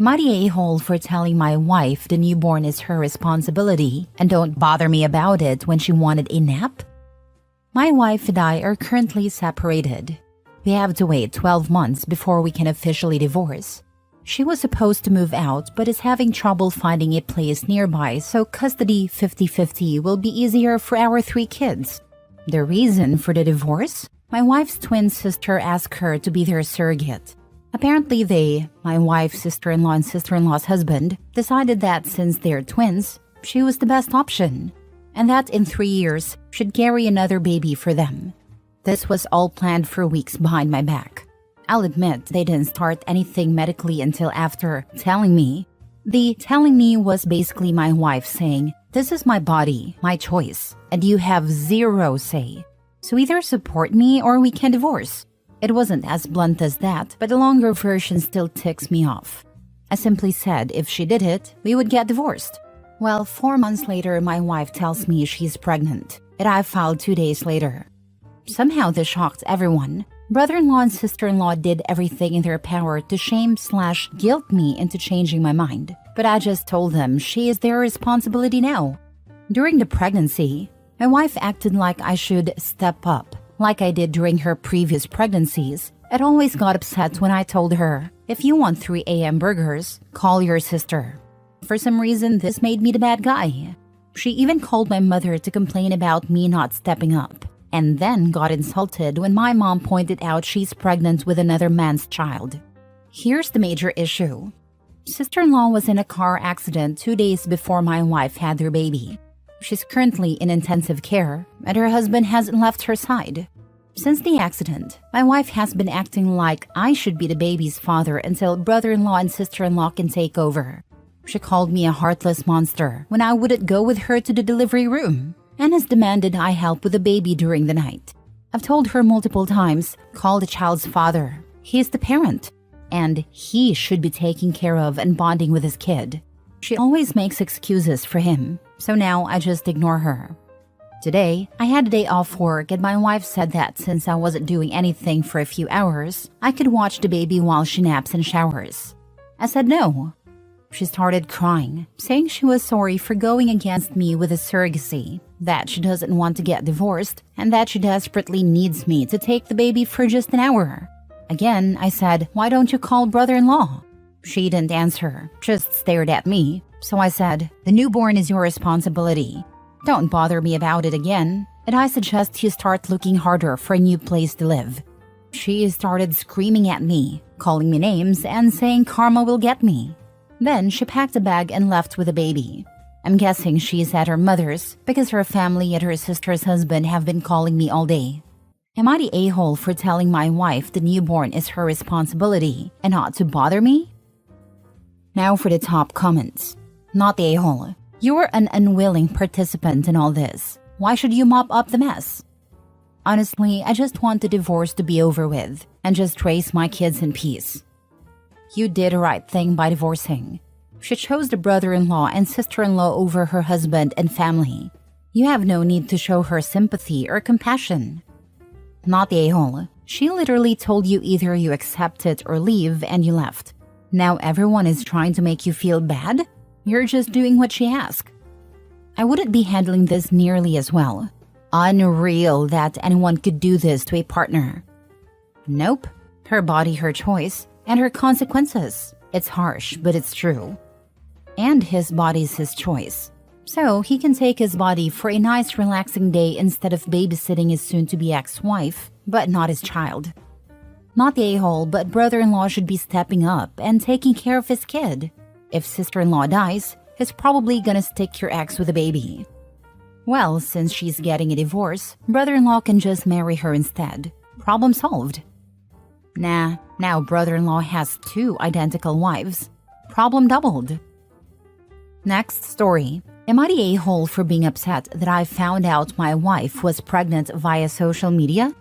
Am I the a-hole for telling my wife the newborn is her responsibility and don't bother me about it when she wanted a nap? My wife and I are currently separated. We have to wait 12 months before we can officially divorce. She was supposed to move out but is having trouble finding a place nearby, so custody 50-50 will be easier for our 3 kids. The reason for the divorce? My wife's twin sister asked her to be their surrogate. Apparently they, my wife's sister-in-law and sister-in-law's husband, decided that since they're twins, she was the best option, and that in 3 years, she'd carry another baby for them. This was all planned for weeks behind my back. I'll admit they didn't start anything medically until after telling me. The telling me was basically my wife saying, "This is my body, my choice, and you have zero say. So either support me or we can divorce." It wasn't as blunt as that, but the longer version still ticks me off. I simply said if she did it, we would get divorced. Well, 4 months later, my wife tells me she's pregnant, and I filed 2 days later. Somehow this shocked everyone. Brother-in-law and sister-in-law did everything in their power to shame/guilt me into changing my mind, but I just told them she is their responsibility now. During the pregnancy, my wife acted like I should step up. Like I did during her previous pregnancies, I'd always got upset when I told her, "If you want 3 a.m. burgers, call your sister." For some reason, this made me the bad guy. She even called my mother to complain about me not stepping up, and then got insulted when my mom pointed out she's pregnant with another man's child. Here's the major issue. Sister-in-law was in a car accident 2 days before my wife had their baby. She's currently in intensive care, and her husband hasn't left her side. Since the accident, my wife has been acting like I should be the baby's father until brother-in-law and sister-in-law can take over. She called me a heartless monster when I wouldn't go with her to the delivery room, and has demanded I help with the baby during the night. I've told her multiple times, call the child's father. He's the parent, and he should be taking care of and bonding with his kid. She always makes excuses for him, so now I just ignore her. Today, I had a day off work and my wife said that since I wasn't doing anything for a few hours, I could watch the baby while she naps and showers. I said no. She started crying, saying she was sorry for going against me with a surrogacy, that she doesn't want to get divorced, and that she desperately needs me to take the baby for just an hour. Again, I said, "Why don't you call brother-in-law?" She didn't answer, just stared at me. So I said, "The newborn is your responsibility. Don't bother me about it again, and I suggest you start looking harder for a new place to live." She started screaming at me, calling me names, and saying karma will get me. Then she packed a bag and left with a baby. I'm guessing she's at her mother's because her family and her sister's husband have been calling me all day. Am I the a-hole for telling my wife the newborn is her responsibility and not to bother me? Now for the top comments. Not the a-hole. You're an unwilling participant in all this. Why should you mop up the mess? Honestly, I just want the divorce to be over with and just raise my kids in peace. You did the right thing by divorcing. She chose the brother-in-law and sister-in-law over her husband and family. You have no need to show her sympathy or compassion. Not the a-hole. She literally told you either you accept it or leave, and you left. Now everyone is trying to make you feel bad? You're just doing what she asked. I wouldn't be handling this nearly as well. Unreal that anyone could do this to a partner. Nope. Her body, her choice, and her consequences. It's harsh, but it's true. And his body's his choice. So he can take his body for a nice relaxing day instead of babysitting his soon-to-be ex-wife, but not his child. Not the a-hole, but brother-in-law should be stepping up and taking care of his kid. If sister-in-law dies, he's probably gonna stick your ex with a baby. Well, since she's getting a divorce, brother-in-law can just marry her instead. Problem solved. Nah, now brother-in-law has 2 identical wives. Problem doubled. Next story. Am I the a-hole for being upset that I found out my wife was pregnant via social media?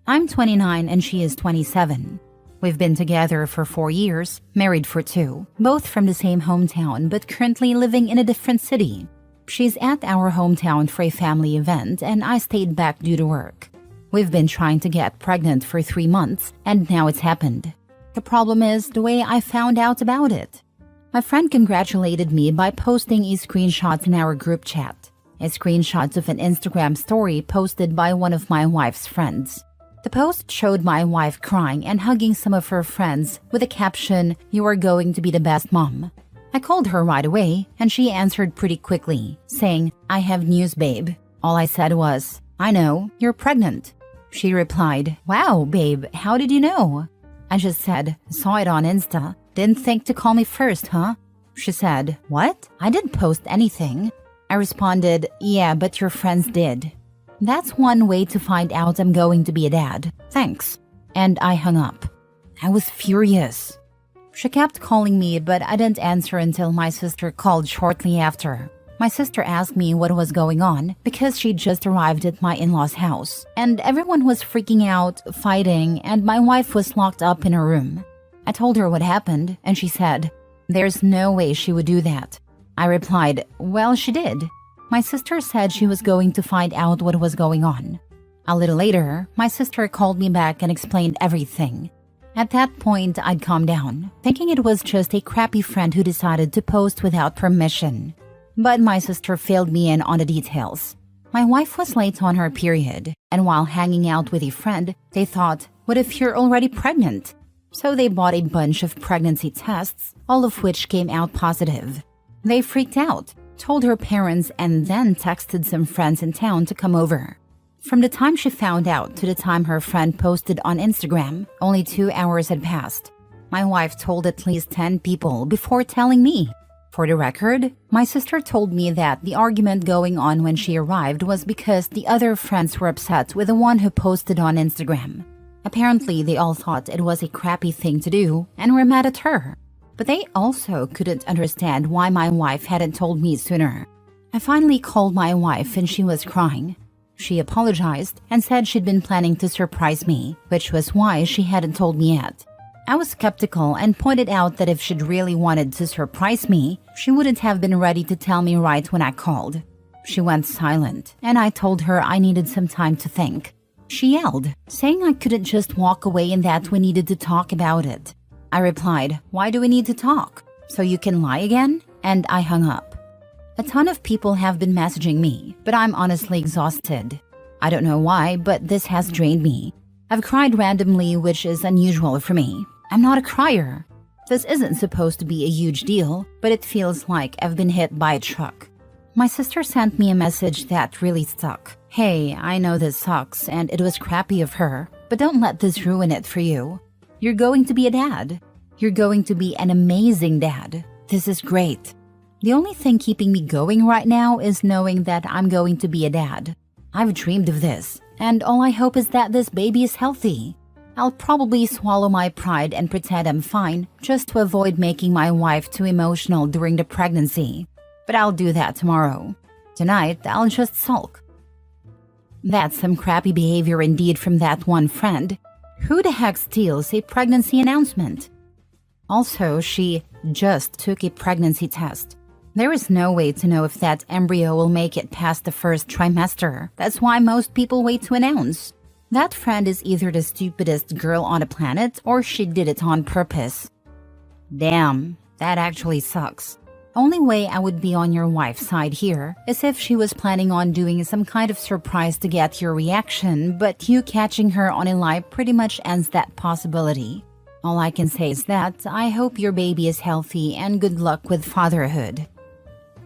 I'm 29 and she is 27. We've been together for 4 years, married for 2, both from the same hometown but currently living in a different city. She's at our hometown for a family event and I stayed back due to work. We've been trying to get pregnant for 3 months and now it's happened. The problem is the way I found out about it. My friend congratulated me by posting a screenshot in our group chat. A screenshot of an Instagram story posted by one of my wife's friends. The post showed my wife crying and hugging some of her friends with a caption, "You are going to be the best mom." I called her right away and she answered pretty quickly, saying, "I have news, babe." All I said was, "I know, you're pregnant." She replied, "Wow, babe, how did you know?" I just said, "Saw it on Insta. Didn't think to call me first, huh?" She said, "What? I didn't post anything." I responded, "Yeah, but your friends did." That's one way to find out I'm going to be a dad. Thanks. And I hung up. I was furious. She kept calling me, but I didn't answer until my sister called shortly after. My sister asked me what was going on because she just arrived at my in-laws' house, and everyone was freaking out, fighting, and my wife was locked up in her room. I told her what happened, and she said, "There's no way she would do that." I replied, "Well, she did." My sister said she was going to find out what was going on. A little later, my sister called me back and explained everything. At that point, I'd calmed down, thinking it was just a crappy friend who decided to post without permission. But my sister filled me in on the details. My wife was late on her period, and while hanging out with a friend, they thought, "What if you're already pregnant?" So they bought a bunch of pregnancy tests, all of which came out positive. They freaked out, told her parents, and then texted some friends in town to come over. From the time she found out to the time her friend posted on Instagram, only 2 hours had passed. My wife told at least 10 people before telling me. For the record, my sister told me that the argument going on when she arrived was because the other friends were upset with the one who posted on Instagram. Apparently, they all thought it was a crappy thing to do and were mad at her. But they also couldn't understand why my wife hadn't told me sooner. I finally called my wife and she was crying. She apologized and said she'd been planning to surprise me, which was why she hadn't told me yet. I was skeptical and pointed out that if she'd really wanted to surprise me, she wouldn't have been ready to tell me right when I called. She went silent, and I told her I needed some time to think. She yelled, saying I couldn't just walk away and that we needed to talk about it. I replied, "Why do we need to talk? So you can lie again?" And I hung up. A ton of people have been messaging me, but I'm honestly exhausted. I don't know why, but this has drained me. I've cried randomly, which is unusual for me. I'm not a crier. This isn't supposed to be a huge deal, but it feels like I've been hit by a truck. My sister sent me a message that really stuck. "Hey, I know this sucks and it was crappy of her, but don't let this ruin it for you. You're going to be a dad. You're going to be an amazing dad. This is great. The only thing keeping me going right now is knowing that I'm going to be a dad. I've dreamed of this, and all I hope is that this baby is healthy. I'll probably swallow my pride and pretend I'm fine just to avoid making my wife too emotional during the pregnancy. But I'll do that tomorrow. Tonight, I'll just sulk." That's some crappy behavior indeed from that one friend. Who the heck steals a pregnancy announcement? Also, she just took a pregnancy test. There is no way to know if that embryo will make it past the first trimester. That's why most people wait to announce. That friend is either the stupidest girl on the planet or she did it on purpose. Damn, that actually sucks. Only way I would be on your wife's side here is if she was planning on doing some kind of surprise to get your reaction, but you catching her on a lie pretty much ends that possibility. All I can say is that I hope your baby is healthy and good luck with fatherhood.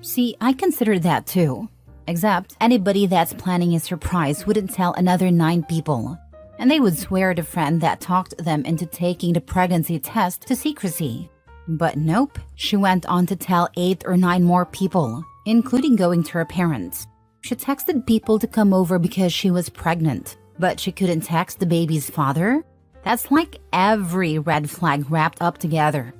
See, I consider that too. Except anybody that's planning a surprise wouldn't tell another 9 people. And they would swear the friend that talked them into taking the pregnancy test to secrecy. But nope, she went on to tell 8 or 9 more people, including going to her parents. She texted people to come over because she was pregnant, but she couldn't text the baby's father? That's like every red flag wrapped up together.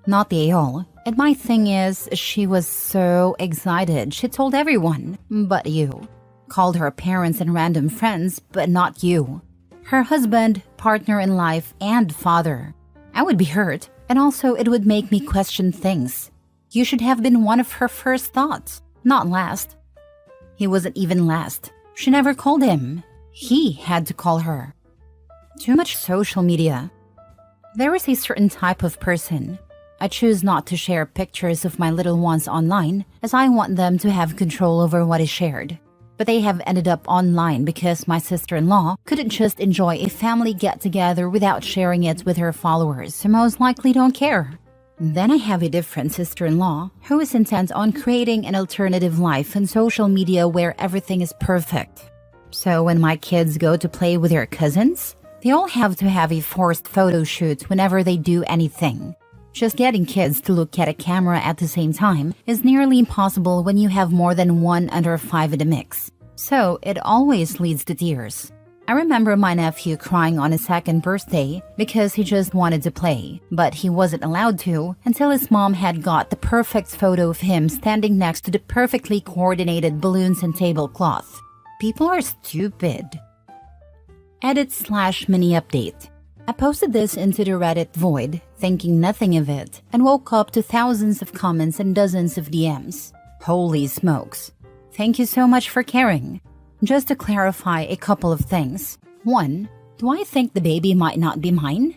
Not the a-hole. And my thing is, she was so excited, she told everyone, but you. Called her parents and random friends, but not you. Her husband, partner in life, and father. I would be hurt. And also, it would make me question things. You should have been one of her first thoughts, not last. He wasn't even last. She never called him. He had to call her. Too much social media. There is a certain type of person. I choose not to share pictures of my little ones online as I want them to have control over what is shared. But they have ended up online because my sister-in-law couldn't just enjoy a family get-together without sharing it with her followers who most likely don't care. Then I have a different sister-in-law who is intent on creating an alternative life on social media where everything is perfect. So when my kids go to play with their cousins, they all have to have a forced photo shoot whenever they do anything. Just getting kids to look at a camera at the same time is nearly impossible when you have more than one under 5 in the mix. So it always leads to tears. I remember my nephew crying on his second birthday because he just wanted to play, but he wasn't allowed to until his mom had got the perfect photo of him standing next to the perfectly coordinated balloons and tablecloth. People are stupid. Edit/mini update. I posted this into the Reddit void, thinking nothing of it, and woke up to thousands of comments and dozens of DMs. Holy smokes. Thank you so much for caring. Just to clarify a couple of things. 1. Do I think the baby might not be mine?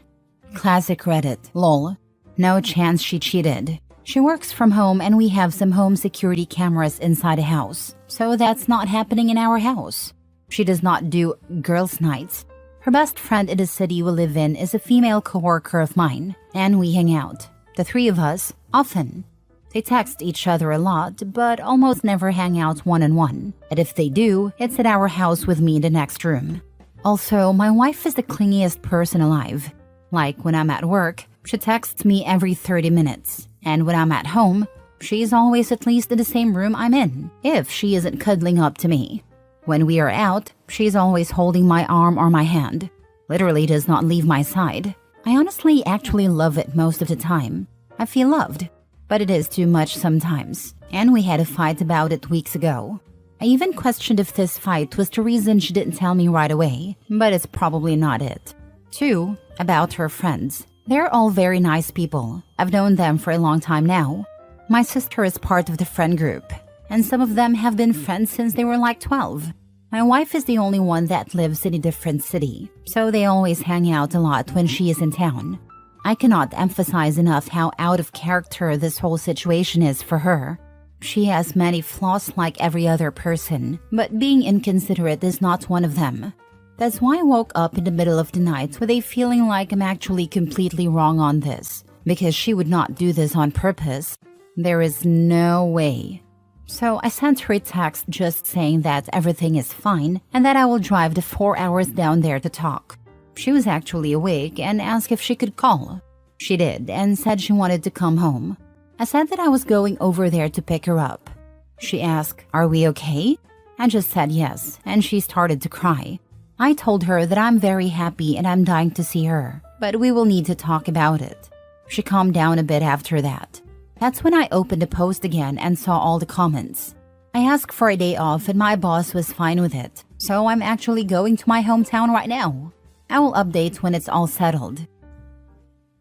Classic Reddit, lol. No chance she cheated. She works from home and we have some home security cameras inside the house, so that's not happening in our house. She does not do girls' nights. Her best friend in the city we live in is a female coworker of mine, and we hang out, the three of us, often. They text each other a lot, but almost never hang out one-on-one. And if they do, it's at our house with me in the next room. Also, my wife is the clingiest person alive. Like when I'm at work, she texts me every 30 minutes. And when I'm at home, she's always at least in the same room I'm in, if she isn't cuddling up to me. When we are out, she's always holding my arm or my hand. Literally does not leave my side. I honestly actually love it most of the time. I feel loved. But it is too much sometimes, and we had a fight about it weeks ago. I even questioned if this fight was the reason she didn't tell me right away, but it's probably not it. 2. About her friends. They're all very nice people. I've known them for a long time now. My sister is part of the friend group, and some of them have been friends since they were like 12. My wife is the only one that lives in a different city, so they always hang out a lot when she is in town. I cannot emphasize enough how out of character this whole situation is for her. She has many flaws like every other person, but being inconsiderate is not one of them. That's why I woke up in the middle of the night with a feeling like I'm actually completely wrong on this, because she would not do this on purpose. There is no way. So I sent her a text just saying that everything is fine and that I will drive the 4 hours down there to talk. She was actually awake and asked if she could call. She did and said she wanted to come home. I said that I was going over there to pick her up. She asked, "Are we okay?" I just said yes, and she started to cry. I told her that I'm very happy and I'm dying to see her, but we will need to talk about it. She calmed down a bit after that. That's when I opened the post again and saw all the comments. I asked for a day off and my boss was fine with it, so I'm actually going to my hometown right now. I will update when it's all settled.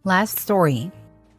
Last story.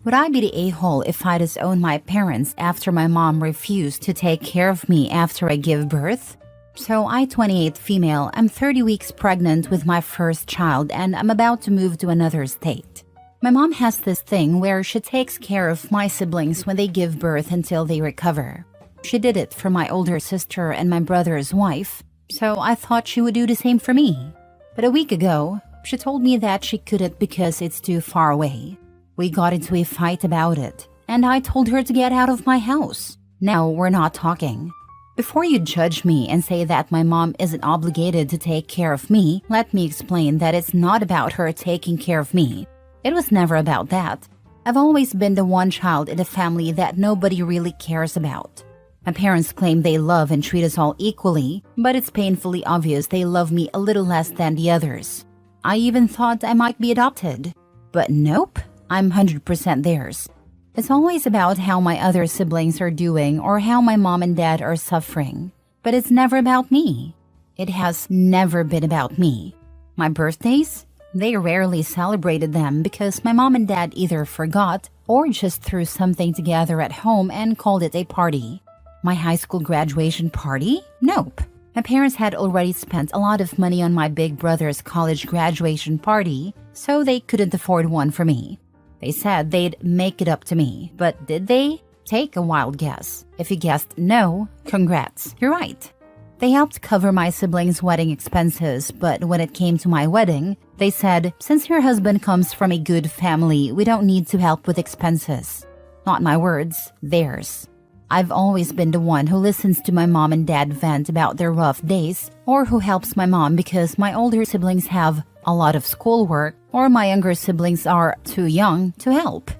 Would I be the a-hole if I disowned my parents after my mom refused to take care of me after I give birth? So I, 28 female, am 30 weeks pregnant with my first child and I'm about to move to another state. My mom has this thing where she takes care of my siblings when they give birth until they recover. She did it for my older sister and my brother's wife, so I thought she would do the same for me. But a week ago, she told me that she couldn't because it's too far away. We got into a fight about it, and I told her to get out of my house. Now we're not talking. Before you judge me and say that my mom isn't obligated to take care of me, let me explain that it's not about her taking care of me. It was never about that. I've always been the one child in the family that nobody really cares about. My parents claim they love and treat us all equally, but it's painfully obvious they love me a little less than the others. I even thought I might be adopted. But nope, I'm 100% theirs. It's always about how my other siblings are doing or how my mom and dad are suffering. But it's never about me. It has never been about me. My birthdays? They rarely celebrated them because my mom and dad either forgot or just threw something together at home and called it a party. My high school graduation party? Nope. My parents had already spent a lot of money on my big brother's college graduation party, so they couldn't afford one for me. They said they'd make it up to me, but did they? Take a wild guess. If you guessed no, congrats, you're right. They helped cover my siblings' wedding expenses, but when it came to my wedding, they said, since your husband comes from a good family, we don't need to help with expenses. Not my words, theirs. I've always been the one who listens to my mom and dad vent about their rough days, or who helps my mom because my older siblings have a lot of schoolwork, or my younger siblings are too young to help.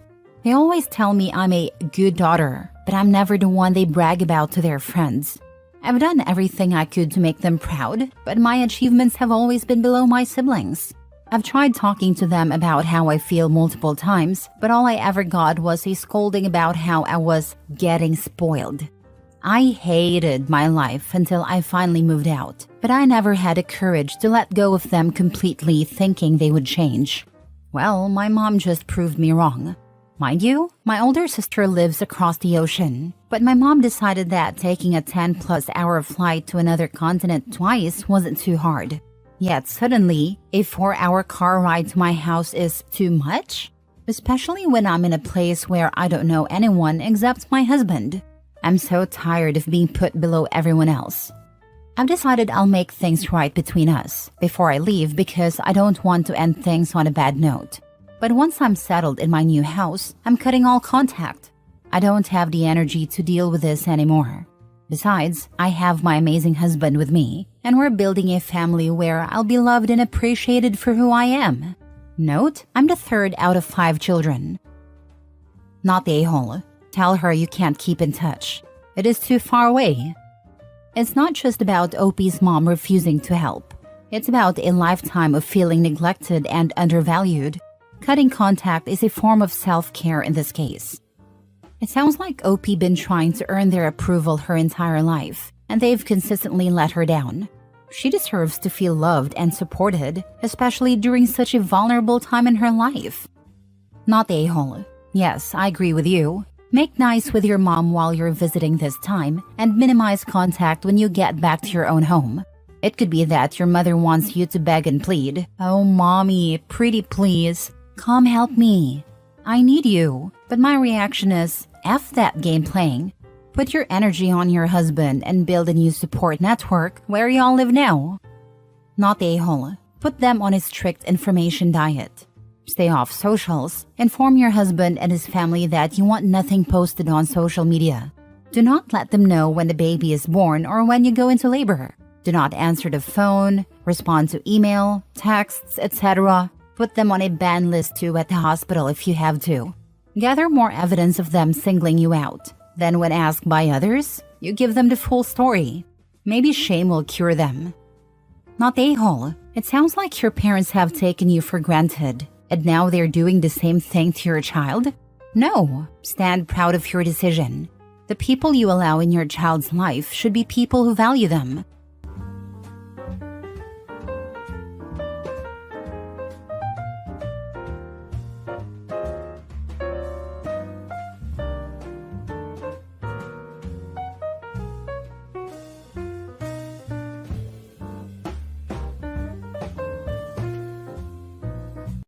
They always tell me I'm a good daughter, but I'm never the one they brag about to their friends. I've done everything I could to make them proud, but my achievements have always been below my siblings. I've tried talking to them about how I feel multiple times, but all I ever got was a scolding about how I was getting spoiled. I hated my life until I finally moved out, but I never had the courage to let go of them completely, thinking they would change. Well, my mom just proved me wrong. Mind you, my older sister lives across the ocean, but my mom decided that taking a 10+ hour flight to another continent twice wasn't too hard. Yet suddenly, a 4-hour car ride to my house is too much? Especially when I'm in a place where I don't know anyone except my husband. I'm so tired of being put below everyone else. I've decided I'll make things right between us before I leave because I don't want to end things on a bad note. But once I'm settled in my new house, I'm cutting all contact. I don't have the energy to deal with this anymore. Besides, I have my amazing husband with me, and we're building a family where I'll be loved and appreciated for who I am. Note, I'm the third out of 5 children. Not the a-hole. Tell her you can't keep in touch. It is too far away. It's not just about OP's mom refusing to help. It's about a lifetime of feeling neglected and undervalued. Cutting contact is a form of self-care in this case. It sounds like OP been trying to earn their approval her entire life, and they've consistently let her down. She deserves to feel loved and supported, especially during such a vulnerable time in her life. Not the a-hole. Yes, I agree with you. Make nice with your mom while you're visiting this time, and minimize contact when you get back to your own home. It could be that your mother wants you to beg and plead. Oh, mommy, pretty please, come help me. I need you. But my reaction is, F that game playing. Put your energy on your husband and build a new support network where y'all live now. Not the a-hole. Put them on a strict information diet. Stay off socials. Inform your husband and his family that you want nothing posted on social media. Do not let them know when the baby is born or when you go into labor. Do not answer the phone, respond to email, texts, etc. Put them on a ban list too at the hospital if you have to. Gather more evidence of them singling you out. Then when asked by others, you give them the full story. Maybe shame will cure them. Not the a-hole. It sounds like your parents have taken you for granted, and now they're doing the same thing to your child? No. Stand proud of your decision. The people you allow in your child's life should be people who value them,